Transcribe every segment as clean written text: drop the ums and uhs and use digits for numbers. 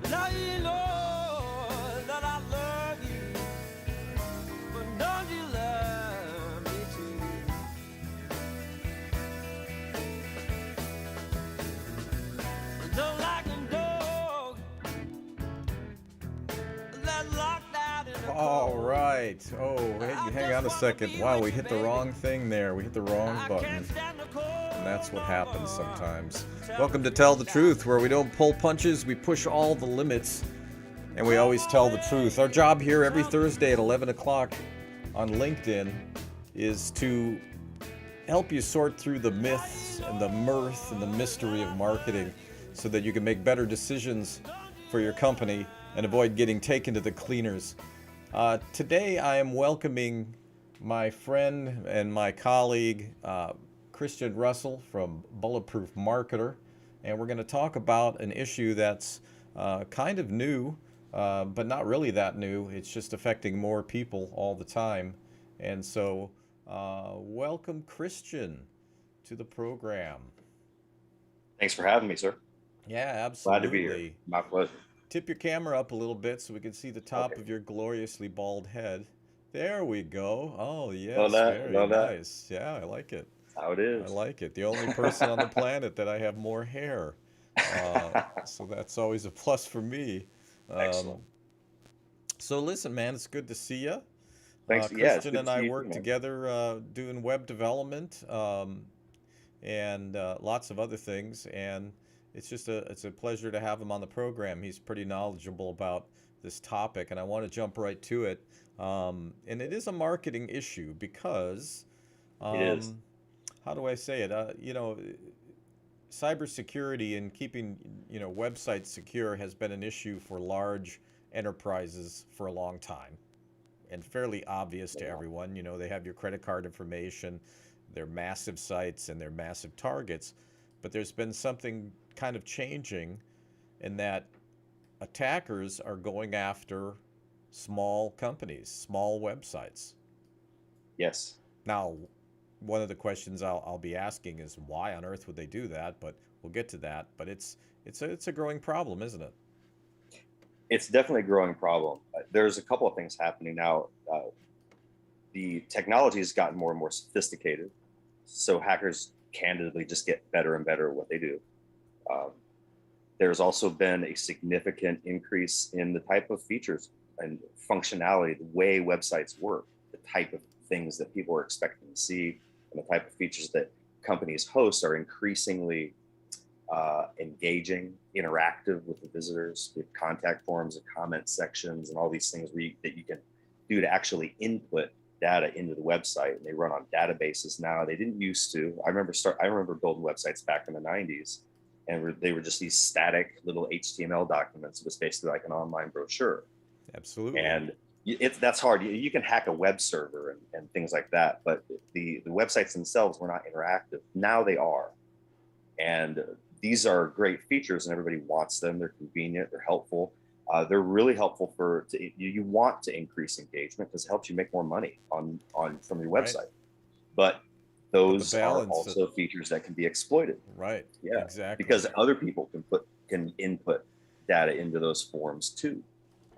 Now you know that I love you, but don't you love me too? Just like a dog that's locked out in a All cold. right. Oh, hang on a second. Wow, we hit the wrong thing there. We hit the wrong I button. can't stand the cold. And that's what no happens more. sometimes. Tell Welcome to me Tell the what's Truth, out where we don't pull punches, we push all the limits, and we always tell the truth. Our job here every Thursday at 11 o'clock on LinkedIn is to help you sort through the myths and the mirth and the mystery of marketing so that you can make better decisions for your company and avoid getting taken to the cleaners. Today I am welcoming my friend and my colleague, Christian Russell from Bulletproof Marketer, and we're going to talk about an issue that's kind of new, but not really that new. It's just affecting more people all the time. And so, welcome, Christian, to the program. Thanks for having me, sir. Yeah, Glad to be here. absolutely. My pleasure. Tip your camera up a little bit so we can see the top Okay. of your gloriously bald head. There we go. Oh, Love yes, that. very Love that. nice. Yeah, I like it. That's how it I is. like it. The only person on the planet that I have more hair. So that's always a plus for me. Um, Excellent. so listen, man, it's good to see you. Thanks. Yeah, it's Christian good to and see I you too, work man. together doing web development and lots of other things. And it's a pleasure to have him on the program. He's pretty knowledgeable about this topic, and I want to jump right to it. And it is a marketing issue because, It is. um, how do I say it? Cybersecurity and keeping websites secure has been an issue for large enterprises for a long time and fairly obvious to Yeah. everyone. They have your credit card information, they're massive sites and they're massive targets. But there's been something kind of changing in that attackers are going after small companies, small websites. Yes. Now, one of the questions I'll be asking is why on earth would they do that? But we'll get to that. But it's a growing problem, isn't it? It's definitely a growing problem. There's a couple of things happening now. The technology has gotten more and more sophisticated, so hackers candidly just get better and better at what they do. Um, there's also been a significant increase in the type of features and functionality, the way websites work, the type of things that people are expecting to see, and the type of features that companies host are increasingly engaging, interactive with the visitors, with contact forms and comment sections and all these things that you can do to actually input data into the website. And they run on databases now. They didn't used to. I remember building websites back in the 90s, and they were just these static little HTML documents. It was basically like an online brochure. Absolutely. And that's hard. You can hack a web server and things like that, but the websites themselves were not interactive. Now they are. And these are great features and everybody wants them. They're convenient, they're helpful. They're really helpful you want to increase engagement because it helps you make more money on from your Right. website. But But the those are balance, also features that can be exploited. right? Yeah, Exactly. because other people can input data into those forms too,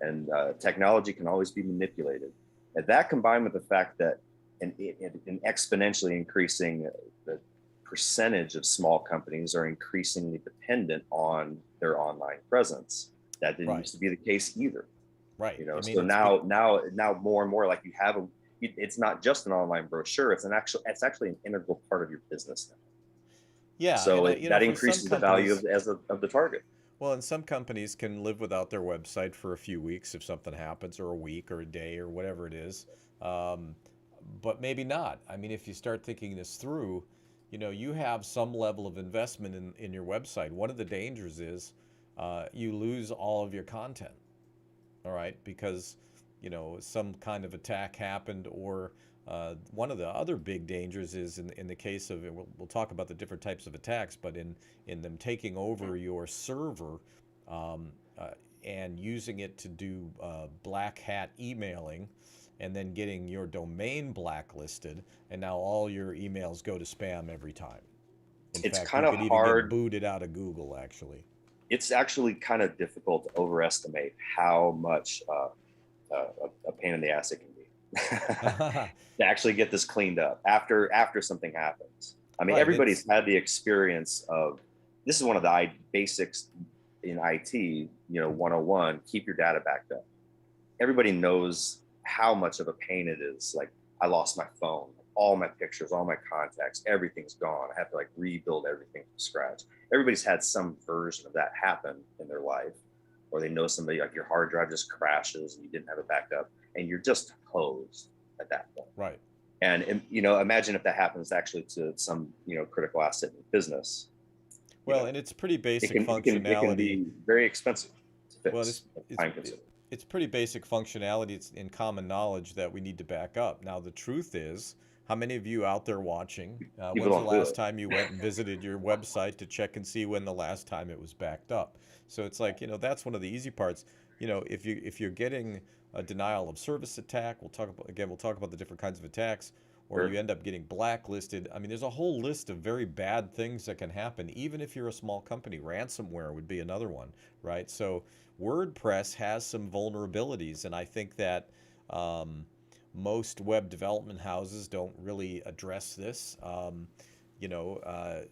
and technology can always be manipulated. And that combined with the fact that an exponentially increasing the percentage of small companies are increasingly dependent on their online presence. That didn't Right. used to be the case either. Right. You know, I mean, so now more and more, like you have it's not just an online brochure. It's actually an integral part of your business now. yeah, So and that for some increases the value companies, of the target. well, and some companies can live without their website for a few weeks if something happens, or a week, or a day, or whatever it is. Um, but maybe not. I mean, if you start thinking this through, you have some level of investment in your website. One of the dangers is you lose all of your content. All right, because some kind of attack happened, or one of the other big dangers is in the case of, and we'll talk about the different types of attacks, but in them taking over your server um, uh, and using it to do black hat emailing, and then getting your domain blacklisted, and now all your emails go to spam every time. In It's fact, kind you of could even get hard. booted out of Google, actually. it's actually kind of difficult to overestimate how much a pain in the ass it can be to actually get this cleaned up after something happens. I mean, Right. everybody's had the experience of, this is one of the basics in IT, 101, keep your data backed up. Everybody knows how much of a pain it is. Like, I lost my phone, all my pictures, all my contacts, everything's gone. I have to like rebuild everything from scratch. Everybody's had some version of that happen in their life, or they know somebody, like your hard drive just crashes and you didn't have a backup and you're just hosed at that point. Right. And imagine if that happens actually to some, critical asset in business. Well, and it's pretty basic functionality. It can be very expensive to fix. Well, Time consuming. it's pretty basic functionality. It's in common knowledge that we need to back up. Now, the truth is, how many of you out there watching, when's the last time you went and visited your website to check and see when the last time it was backed up? So it's like, that's one of the easy parts. If you're getting a denial of service attack, we'll talk about the different kinds of attacks, or you end up getting blacklisted. I mean, there's a whole list of very bad things that can happen, even if you're a small company. Ransomware would be another one, right? So WordPress has some vulnerabilities, and I think that most web development houses don't really address this. The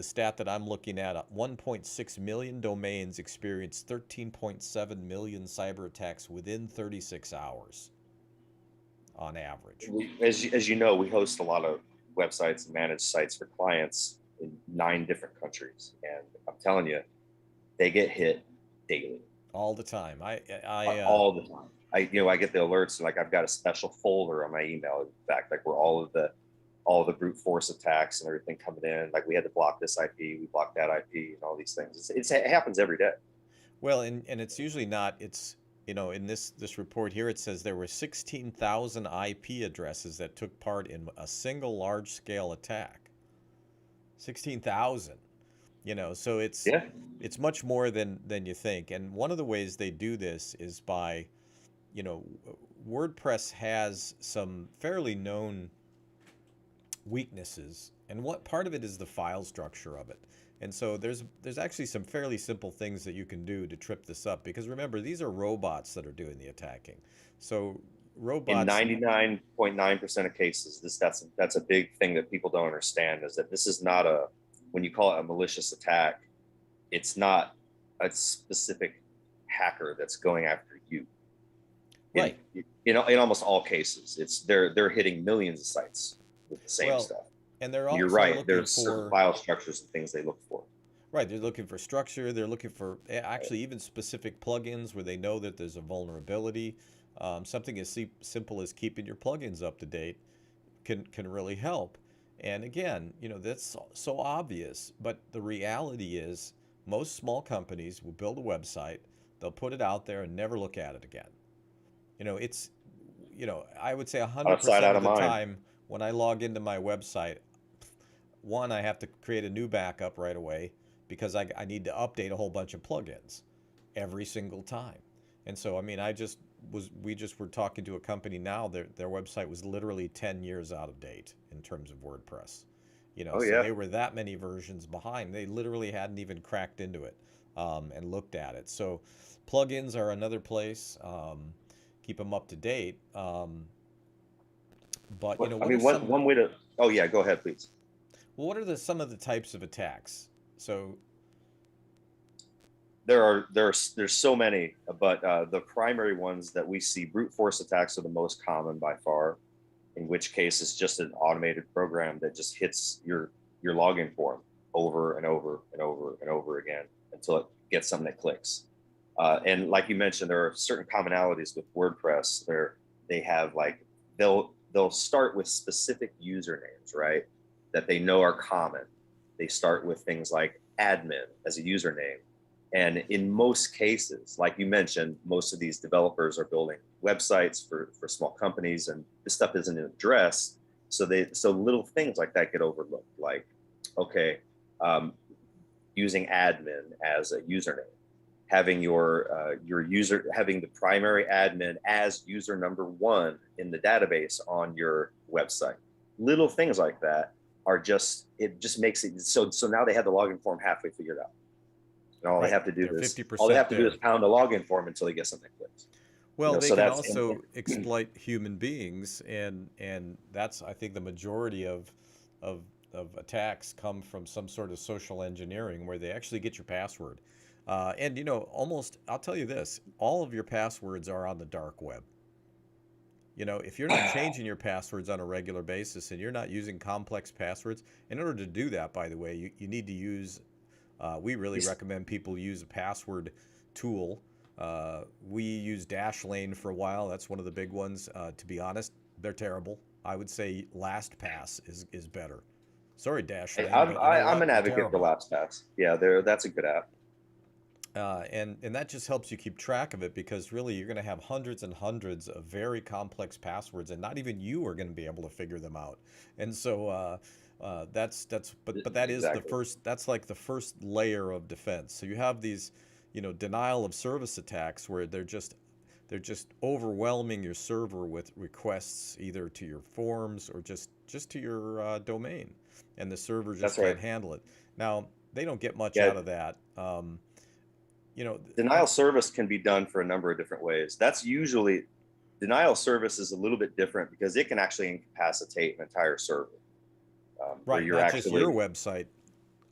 stat that I'm looking at, 1.6 million domains experienced 13.7 million cyber attacks within 36 hours on average. As you know, we host a lot of websites and managed sites for clients in 9 different countries. And I'm telling you, they get hit daily. All the time. All the time. I get the alerts, and like I've got a special folder on my email, in fact, like where all of the brute force attacks and everything coming in. Like, we had to block this IP, we blocked that IP, and all these things. It happens every day. Well, and it's usually not. It's in this report here, it says there were 16,000 IP addresses that took part in a single large-scale attack. 16,000. So it's much more than you think. And one of the ways they do this is by, WordPress has some fairly known weaknesses, and what part of it is the file structure of it. And so there's actually some fairly simple things that you can do to trip this up, because remember, these are robots that are doing the attacking. So robots, in 99.9% of cases, that's a big thing that people don't understand, is that this is not when you call it a malicious attack, it's not a specific hacker that's going after you. Right. In almost all cases, they're hitting millions of sites with the same stuff. And they're also You're right. looking There's for certain file structures and things they look for. Right. They're looking for structure. They're looking for actually even specific plugins where they know that there's a vulnerability. Something as simple as keeping your plugins up to date can really help. And again, that's so obvious, but the reality is most small companies will build a website, they'll put it out there and never look at it again. I would say 100% of the time when I log into my website, one, I have to create a new backup right away because I need to update a whole bunch of plugins every single time. And so, I mean, we just were talking to a company now, their website was literally 10 years out of date in terms of WordPress. So they were that many versions behind. They literally hadn't even cracked into it and looked at it. So plugins are another place. Keep them up to date. But one way to. Oh yeah, go ahead, please. Well, what are some of the types of attacks? So there's so many, but the primary ones that we see, brute force attacks are the most common by far. In which case, it's just an automated program that just hits your login form over and over and over and over again until it gets something that clicks. And like you mentioned, there are certain commonalities with WordPress. They have they'll start with specific usernames, right? That they know are common. They start with things like admin as a username. And in most cases, like you mentioned, most of these developers are building websites for small companies, and this stuff isn't addressed. So little things like that get overlooked. Like, using admin as a username, having your user, having the primary admin as user number 1 in the database on your website. Little things like that it just makes it so now they have the login form halfway figured out. And all they Right. have to do They're is 50% there. pound a login form until they get something fixed. Well, they So can that's also exploit human beings, and that's, I think, the majority of of attacks come from some sort of social engineering where they actually get your password. And almost, I'll tell you this, all of your passwords are on the dark web. If you're not changing your passwords on a regular basis and you're not using complex passwords, in order to do that, by the way, you need to use, we really recommend people use a password tool. We used Dashlane for a while. That's one of the big ones. To be honest, they're terrible. I would say LastPass is better. Sorry, Dashlane, but I'm an they're advocate for terrible. LastPass. Yeah, that's a good app. And that just helps you keep track of it, because really you're going to have hundreds and hundreds of very complex passwords, and not even you are going to be able to figure them out. And so but that is the Exactly. first. That's like the first layer of defense. So you have these, denial of service attacks where they're just overwhelming your server with requests either to your forms or just to your domain, and the server just That's right. can't handle it. Now they don't get much Yeah, out of that. denial service can be done for a number of different ways. That's usually denial service is a little bit different because it can actually incapacitate an entire server, where Right, you're not just your actually website,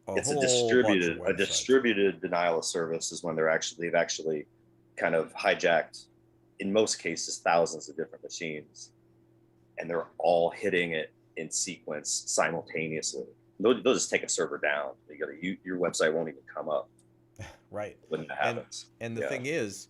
a it's whole bunch of a websites. distributed denial of service is when they've actually kind of hijacked, in most cases, thousands of different machines, and they're all hitting it in sequence simultaneously. They'll just take a server down. Your website won't even come up Right. when that And happens. and the Yeah. thing is,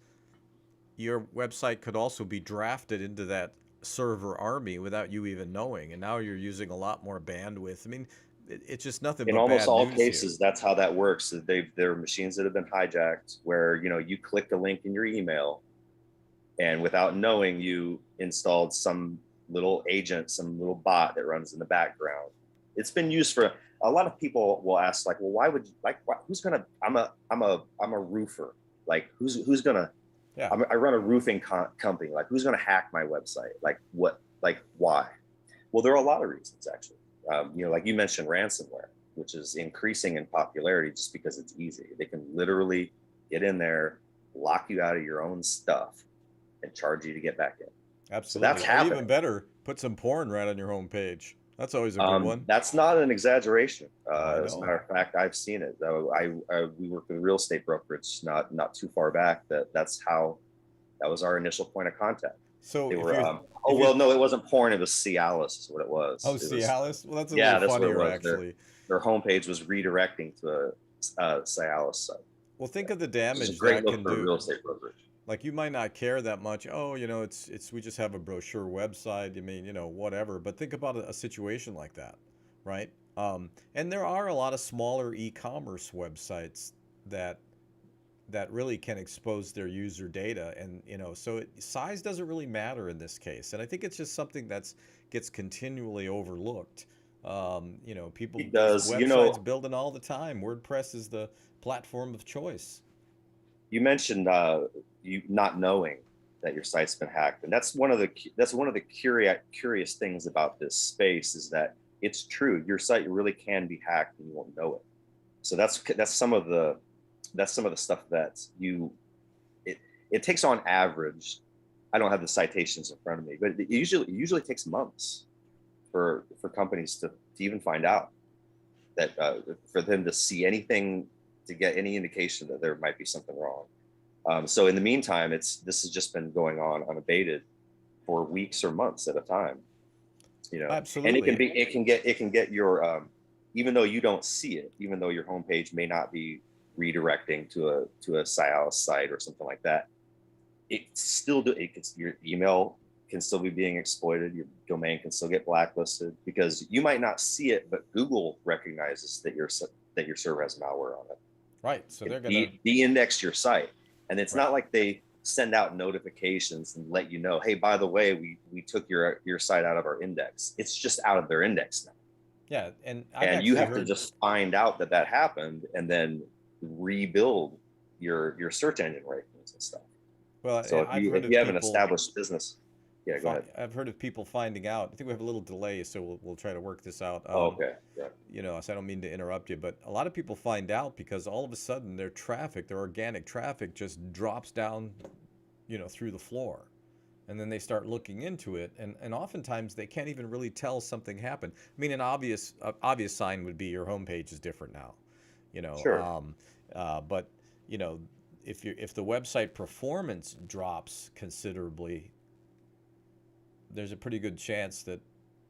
your website could also be drafted into that server army without you even knowing, and now you're using a lot more bandwidth. I mean, it's just nothing In but almost bad all news here. cases, that's how that works. There are machines that have been hijacked where you clicked a link in your email, and without knowing, you installed some little agent, some little bot that runs in the background. It's been used for a lot of people will ask, like, well, why would you like who's gonna I'm a roofer, like who's gonna Yeah. I run a roofing company, like who's gonna hack my website, like what, like why? Well, there are a lot of reasons, actually. Like you mentioned, ransomware, which is increasing in popularity just because it's easy. They can literally get in there, lock you out of your own stuff, and charge you to get back in. So that's Absolutely. Or even happening. better, put some porn right on your homepage. That's always a good one. That's not an exaggeration. I As a know. matter of fact, I've seen it. We worked with a real estate brokerage not too far back. That was our initial point of contact. So They if were you're oh if you're well, no, it wasn't porn. It was Cialis, is what it was. oh, It was Cialis, well, that's a little yeah, that's what it funnier was. actually. Their homepage was redirecting to a Cialis site. Well, think of the Which is a damage great that look can for a real do. estate brokerage. Like, you might not care that much. Oh, it's we just have a brochure website. I mean, whatever. But think about a situation like that, right? And there are a lot of smaller e-commerce websites that really can expose their user data, and so size doesn't really matter in this case. And I think it's just something that's gets continually overlooked. People, It there's does. websites building all the time. WordPress is the platform of choice. You mentioned you not knowing that your site's been hacked, and that's one of the curious things about this space is that it's true. Your site really can be hacked and you won't know it. So that's some of the stuff that it takes on average. I don't have the citations in front of me, but it usually takes months for companies to even find out that for them to see anything, to get any indication that there might be something wrong. So in the meantime, this has just been going on unabated for weeks or months at a time. And Absolutely. it can get your even though you don't see it, even though your homepage may not be redirecting to a Cialis site or something like that, your email can still be being exploited. Your domain can still get blacklisted because you might not see it, but Google recognizes that your server has malware on it. Right. So they're gonna de-index your site, and it's right. not like they send out notifications and let you know, hey, by the way, we took your site out of our index. It's just out of their index now. Yeah, and I've You have heard, to just find out that happened and then rebuild your search engine rankings and stuff. well, So I've heard if of you have an people. established business, Yeah, go ahead. I've heard of people finding out. I think we have a little delay, so we'll try to work this out. Oh, okay. Yeah. So I don't mean to interrupt you, but a lot of people find out because all of a sudden their traffic, their organic traffic, just drops down, through the floor. And then they start looking into it, and oftentimes they can't even really tell something happened. I mean, an obvious sign would be your homepage is different now, you know. Sure. But if the website performance drops considerably, there's a pretty good chance that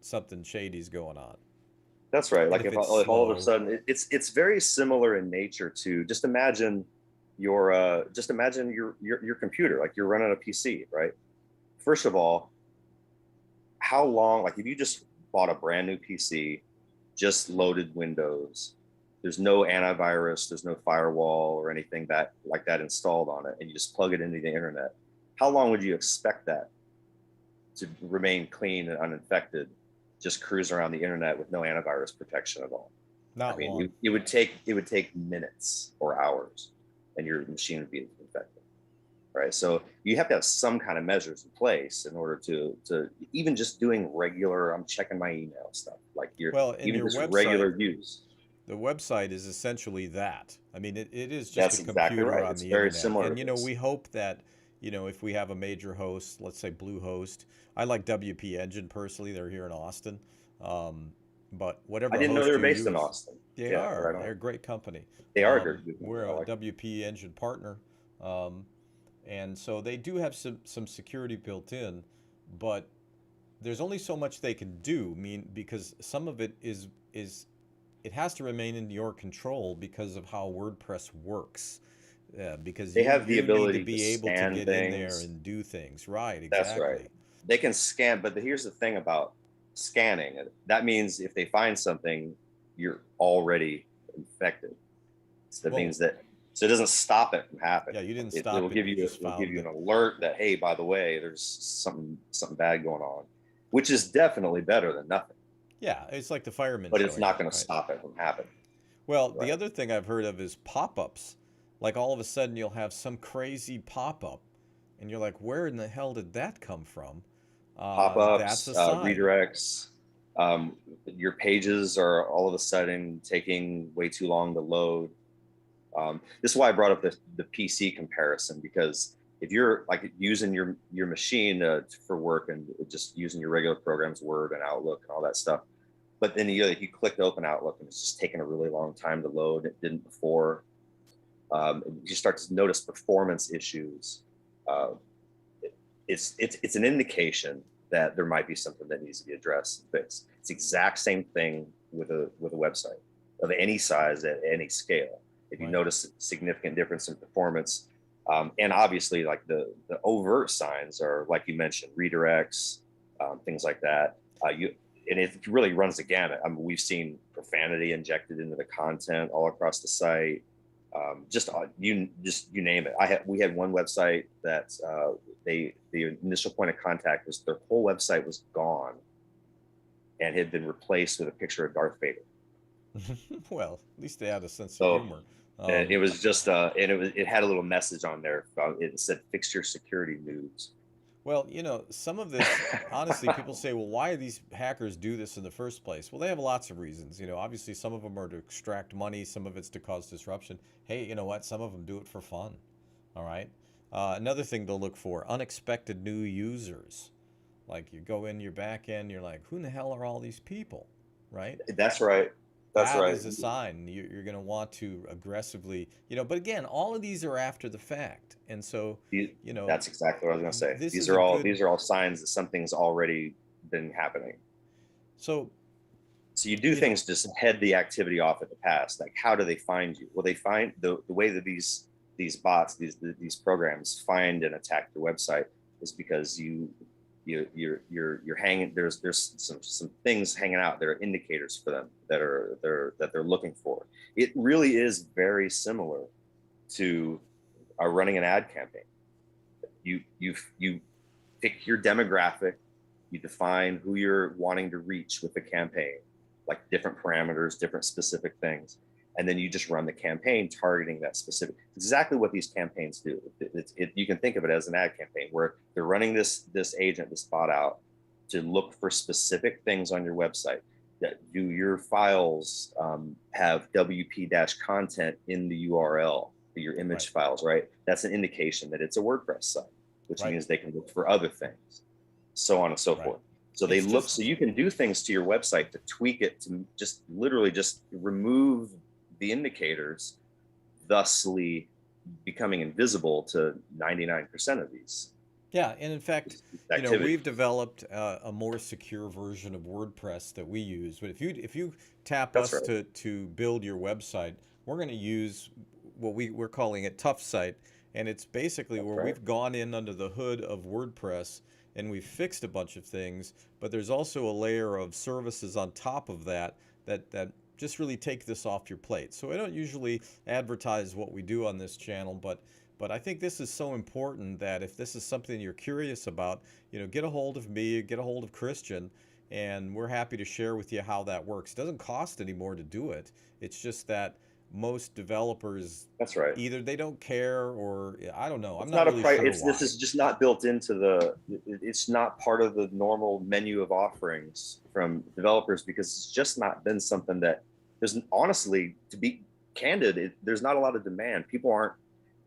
something shady's going on. That's right. And Like if if it's all of a slow, sudden it's very similar in nature to just imagine your computer, like you're running a PC, right? First of all, how long, like if you just bought a brand new PC, just loaded Windows, there's no antivirus, there's no firewall or anything that like that installed on it, and you just plug it into the internet, how long would you expect that to remain clean and uninfected, just cruise around the internet with no antivirus protection at all? I not mean, long. it would take minutes or hours, and your machine would be infected, right? So you have to have some kind of measures in place in order to even just doing regular. I'm checking my email stuff, like Well, in even your just website, regular use. the website is essentially that. I mean, it is just a That's exactly computer right. on It's the very internet. similar And, to this. we hope that, if we have a major host, let's say Bluehost, I like WP Engine personally. They're here in Austin. But I whatever didn't know they host were you based in use, Austin. they Yeah, are. right on. They're a great company. They are a good We're company. I a like it. WP Engine partner. Um, and so they do have some security built in, but there's only so much they can do. I mean, because some of it is it has to remain in your control because of how WordPress works. Yeah, because They you have the you need to ability to be able to scan get in there things. and do things. Right, That's right. exactly. They can scan, but here's the thing about scanning. That means if they find something, you're already infected. So that Well, means that so it doesn't stop it from yeah, happening. you didn't It will stop it. give You you just an found. alert that, hey, by the way, there's something bad going on, which is definitely better than nothing. Yeah, it's like the fireman But it's showing not up, going to right? stop it from happening. Well, the Right. other thing I've heard of is pop-ups. Like all of a sudden you'll have some crazy pop-up, and you're like, where in the hell did that come from? That's Pop-ups, a sign. redirects. Your pages are all of a sudden taking way too long to load. This is why I brought up the PC comparison, because if you're like using your machine for work and just using your regular programs, Word and Outlook and all that stuff, but then you click to open Outlook and it's just taking a really long time to load. It didn't before. You start to notice performance issues. Uh, it's an indication that there might be something that needs to be addressed and fixed. It's the exact same thing with a website of any size at any scale. If you Right. notice a significant difference in performance, and obviously like the overt signs are like you mentioned, redirects, things like that. And it really runs the gamut. I mean, we've seen profanity injected into the content all across the site. You name it. We had one website that the initial point of contact was their whole website was gone and had been replaced with a picture of Darth Vader. Well, at least they had a sense of So humor. and it was just and it had a little message on there. It said "Fix your security news." Well, some of this, honestly, people say, well, why do these hackers do this in the first place? Well, they have lots of reasons. Obviously, some of them are to extract money, some of it's to cause disruption. Hey, you know what? Some of them do it for fun. All right. Another thing to look for, unexpected new users. Like you go in your back end, you're like, who in the hell are all these people? Right? That's right. That's That right. is a sign you're going to want to aggressively, but again, all of these are after the fact. And so, you know, That's exactly what I was going to say. this These is a are all good, signs that something's already been happening. so, So you do things to head the activity off at the past. Like, how do they find you? Well, they find the way that these bots, these programs find and attack your website is because you're hanging. There's some things hanging out. There are indicators for them that they're looking for. It really is very similar to running an ad campaign. You pick your demographic, you define who you're wanting to reach with the campaign, like different parameters, different specific things, and then you just run the campaign targeting that specific. Exactly what these campaigns do. You can think of it as an ad campaign where they're running this agent, this bot out to look for specific things on your website. That do your files have WP- content in the URL, your image files, right? That's an indication that it's a WordPress site, which means they can look for other things, so on and so forth. So they look, so you can do things to your website to tweak it to just literally just remove the indicators, thusly becoming invisible to 99% of these. Yeah, and in fact, Activity. we've developed a more secure version of WordPress that we use. But if you tap That's us right. to build your website, we're going to use what we're calling a tough site, and it's basically That's where right. we've gone in under the hood of WordPress and we've fixed a bunch of things. But there's also a layer of services on top of that that just really take this off your plate. So I don't usually advertise what we do on this channel, but I think this is so important that if this is something you're curious about, get a hold of me, get a hold of Christian, and we're happy to share with you how that works. It doesn't cost any more to do it. It's just that most developers, That's right. either they don't care or I don't know. It's I'm not not really sure why. This is just not built into it's not part of the normal menu of offerings from developers, because it's just not been something that there's, honestly, to be candid, there's not a lot of demand. People aren't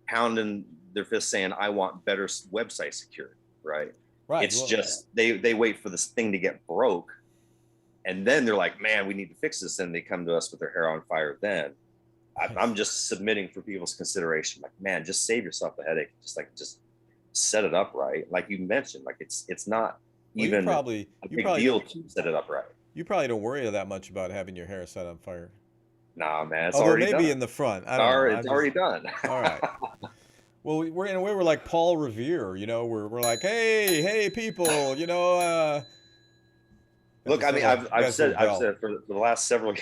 pounding their fist saying, I want better website security, right? Right. It's just they wait for this thing to get broke, and then they're like, man, we need to fix this, and they come to us with their hair on fire. Then I'm just submitting for people's consideration, like, man, just save yourself a headache. Just set it up right, like you mentioned. Like it's not even a big deal to set it up right. You probably don't worry that much about having your hair set on fire. Nah, man, it's Although already maybe done. in the front. I don't know. It's already done. All right. Well, we're in a way we're like Paul Revere, we're like, hey people, Look, I mean, I've said for the last several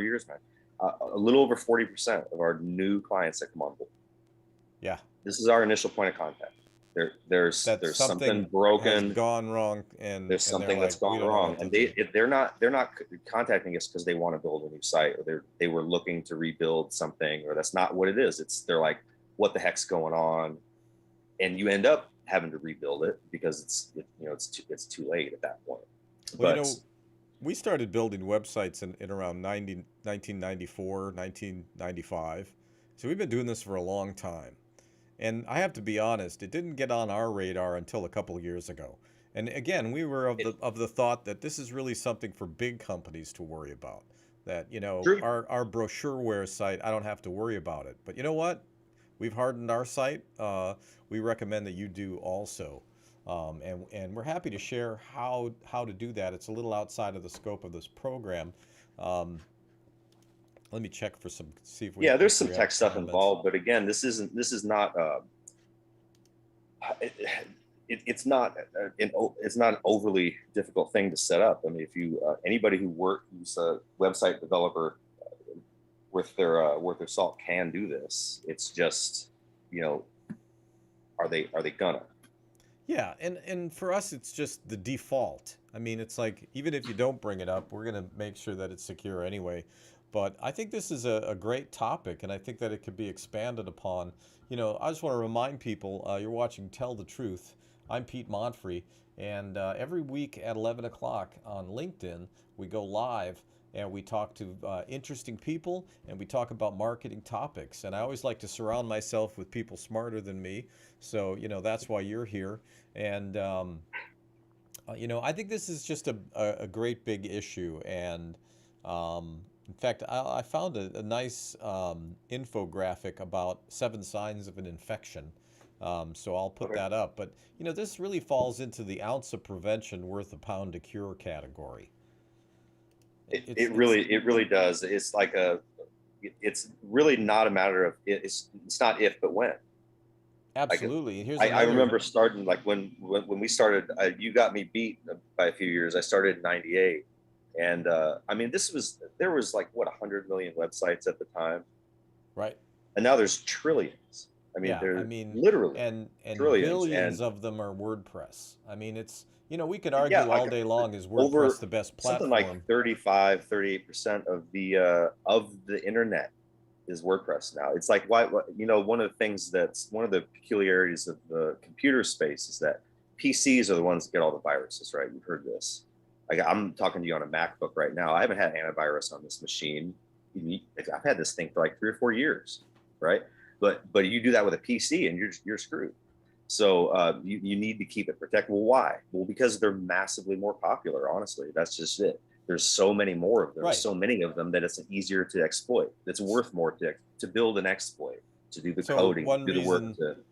years, man, a little over 40% of our new clients that come on board. Yeah. This is our initial point of contact. There's something broken, has gone wrong, and there's something that's gone wrong, and they're not contacting us because they want to build a new site, or they were looking to rebuild something, or that's not what it is. They're like, what the heck's going on? And you end up having to rebuild it because it's too late at that point. Well, but we started building websites in around 1994, 1995. So we've been doing this for a long time. And I have to be honest, it didn't get on our radar until a couple of years ago. And again, we were of the thought that this is really something for big companies to worry about. That, our brochureware site, I don't have to worry about it. But you know what? We've hardened our site. We recommend that you do also. And we're happy to share how to do that. It's a little outside of the scope of this program. Let me check for see if we. Yeah, there's some tech stuff involved, but again, this is not. It's not an overly difficult thing to set up. I mean, if you anybody who's a website developer worth their salt can do this. It's just, are they gonna? Yeah, and for us, it's just the default. I mean, it's like, even if you don't bring it up, we're going to make sure that it's secure anyway. But I think this is a great topic, and I think that it could be expanded upon. I just want to remind people, you're watching Tell the Truth. I'm Pete Montfrey, and every week at 11 o'clock on LinkedIn, we go live, and we talk to interesting people, and we talk about marketing topics. And I always like to surround myself with people smarter than me. So, that's why you're here. And, I think this is just a great big issue. And in fact, I found a nice infographic about 7 signs of an infection. So I'll put that up. But, this really falls into the ounce of prevention worth a pound of cure category. It really does. It's like it's really not a matter of it's not if but when. Absolutely. Like, I remember starting, like when we started. You got me beat by a few years. I started in '98, and I mean, there was like 100 million websites at the time, right? And now there's trillions. I mean, Yeah, I they're mean, literally and trillions. billions And of them are WordPress. I mean, it's, we could yeah, argue all like day long, is WordPress over the best something like platform? 35, 38% of the internet is WordPress now. It's like one of the things that's one of the peculiarities of the computer space is that PCs are the ones that get all the viruses, right? You've heard this. Like I'm talking to you on a MacBook right now. I haven't had antivirus on this machine. I've had this thing for like 3 or 4 years, right? But you do that with a PC and you're screwed. So you need to keep it protected. Well, why? Well, because they're massively more popular. Honestly, that's just it. There's so many more of them. There's Right. so many of them that it's easier to exploit. It's worth more to build an exploit, to do the So coding, to one do the work. reason,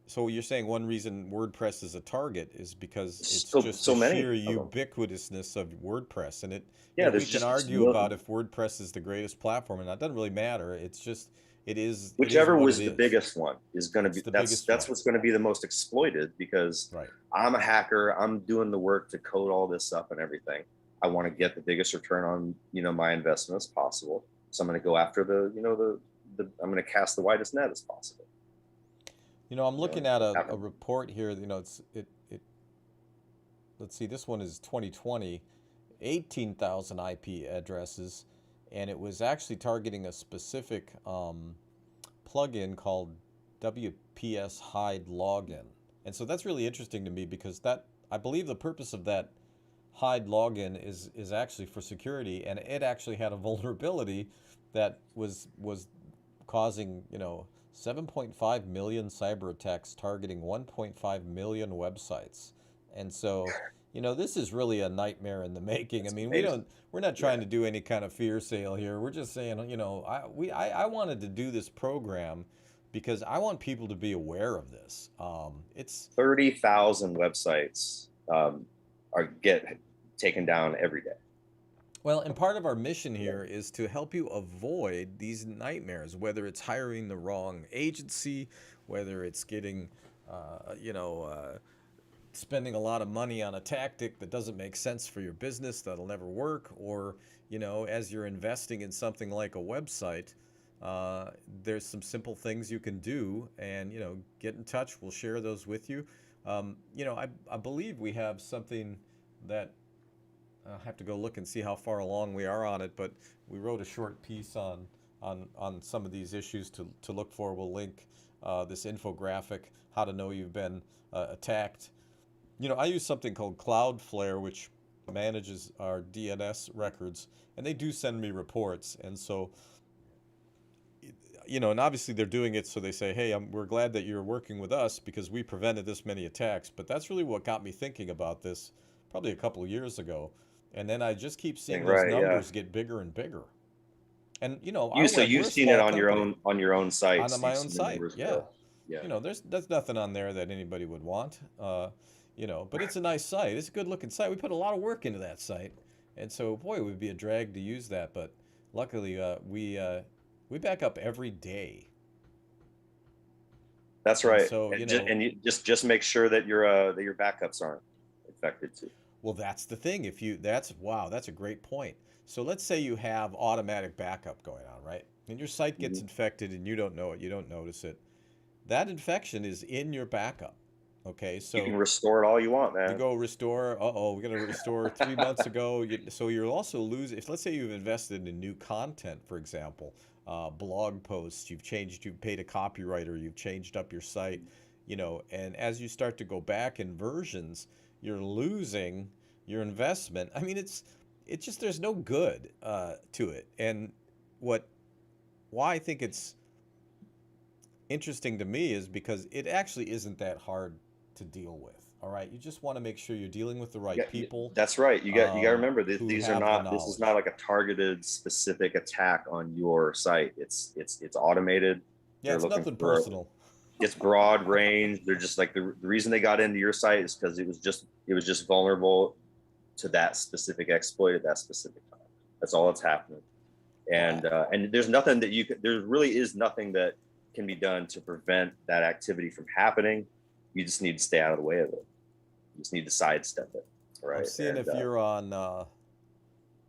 so you're saying one reason WordPress is a target is because it's just the So many sheer of them. ubiquitousness of WordPress, and Yeah, we there's can just argue about if WordPress is the greatest platform, and that doesn't really matter. It's just it is whichever what it was the is. biggest one is going to It's be the that's biggest one. what's going to be the most exploited because Right. I'm a hacker. I'm doing the work to code all this up and everything. I want to get the biggest return on my investment as possible. So I'm going to go after I'm going to cast the widest net as possible. I'm looking at a Happen. report here. Let's see, this one is 2020, 18,000 IP addresses, and it was actually targeting a specific plugin called WPS Hide Login. And so that's really interesting to me because I believe the purpose of that hide login is actually for security, and it actually had a vulnerability that was causing 7.5 million cyber attacks targeting 1.5 million websites. And so this is really a nightmare in the making. It's I mean, amazing. we're not trying to do any kind of fear sale here. We're just saying, I wanted to do this program because I want people to be aware of this. It's 30,000 websites get taken down every day. Well, and part of our mission here is to help you avoid these nightmares, whether it's hiring the wrong agency, whether it's getting, spending a lot of money on a tactic that doesn't make sense for your business, that'll never work, or, as you're investing in something like a website, there's some simple things you can do, and, get in touch. We'll share those with you. I believe we have something that I'll have to go look and see how far along we are on it, but we wrote a short piece on some of these issues to look for. We'll link this infographic, how to know you've been attacked. I use something called Cloudflare, which manages our DNS records, and they do send me reports. And so, and obviously they're doing it so they say, hey, we're glad that you're working with us because we prevented this many attacks. But that's really what got me thinking about this probably a couple of years ago. And then I just keep seeing those numbers get bigger and bigger. And So you've seen it on your own site. On my own site, yeah. Yeah. There's nothing on there that anybody would want. But it's a nice site. It's a good looking site. We put a lot of work into that site, and so boy, it would be a drag to use that. But luckily, we back up every day. That's right. And so you just make sure that your backups aren't infected too. Well, that's the thing. That's a great point. So let's say you have automatic backup going on, right? And your site gets infected and you don't know it, you don't notice it. That infection is in your backup. Okay, so you can restore it all you want, man. You go restore. We're gonna restore 3 months ago. So you're also losing. If let's say you've invested in new content, for example, blog posts, you've paid a copywriter, you've changed up your site, and as you start to go back in versions, you're losing your investment. I mean, it's just there's no good to it. And why I think it's interesting to me is because it actually isn't that hard to deal with. All right, you just want to make sure you're dealing with the right people. That's right. You got to remember that This is not like a targeted specific attack on your site. It's automated. Yeah, it's nothing personal. It's broad range. They're just like the reason they got into your site is because it was just vulnerable to that specific exploit at that specific time. That's all that's happening. And there's nothing that there really is nothing that can be done to prevent that activity from happening. You just need to stay out of the way of it. You just need to sidestep it. Right. I'm seeing if you're on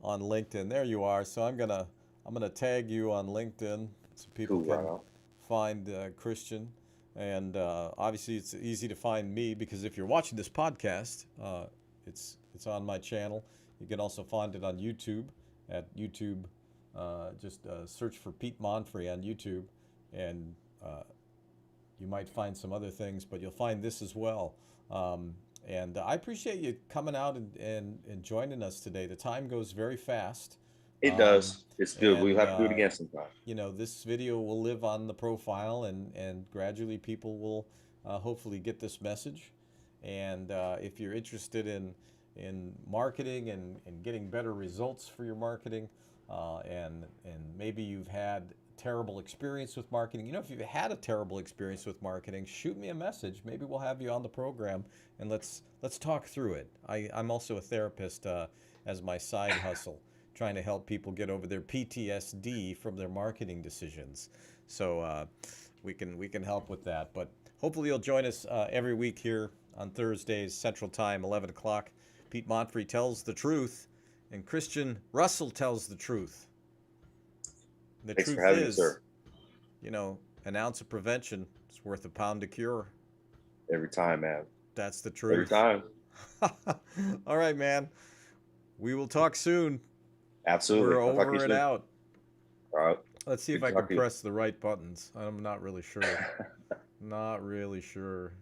LinkedIn. There you are. So I'm gonna tag you on LinkedIn so people can find Christian. And obviously, it's easy to find me because if you're watching this podcast, it's on my channel. You can also find it on YouTube at YouTube. Just search for Pete Monfrey on YouTube, and you might find some other things, but you'll find this as well. And I appreciate you coming out and joining us today. The time goes very fast. It does. It's good. And, We'll have to do it again sometime. You know, this video will live on the profile, and gradually people will hopefully get this message. And if you're interested in marketing and getting better results for your marketing, and maybe you've had terrible experience with marketing. You know, if you've had a terrible experience with marketing, shoot me a message. Maybe we'll have you on the program and let's talk through it. I'm also a therapist as my side hustle, trying to help people get over their PTSD from their marketing decisions. So we can help with that. But hopefully you'll join us every week here on Thursdays, Central Time, 11 o'clock. Pete Monfrey tells the truth, and Christian Russell tells the truth. The Thanks truth for having is, me, sir. you know, an ounce of prevention is worth a pound of cure. Every time, man. That's the truth. Every time. All right, man. We will talk soon. Absolutely. We're I'll talk to over you and soon. out. All right. Let's see if Good I to can talk to you. press the right buttons. I'm not really sure. Not really sure.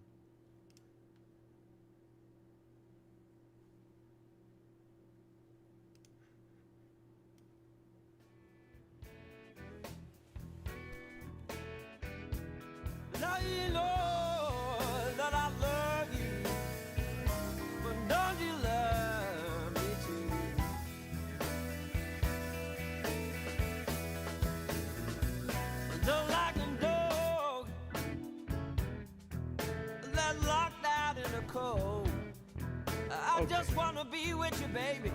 Now you know that I love you, but don't you love me too? Just like a dog that's locked out in the cold, I just wanna be with you, baby.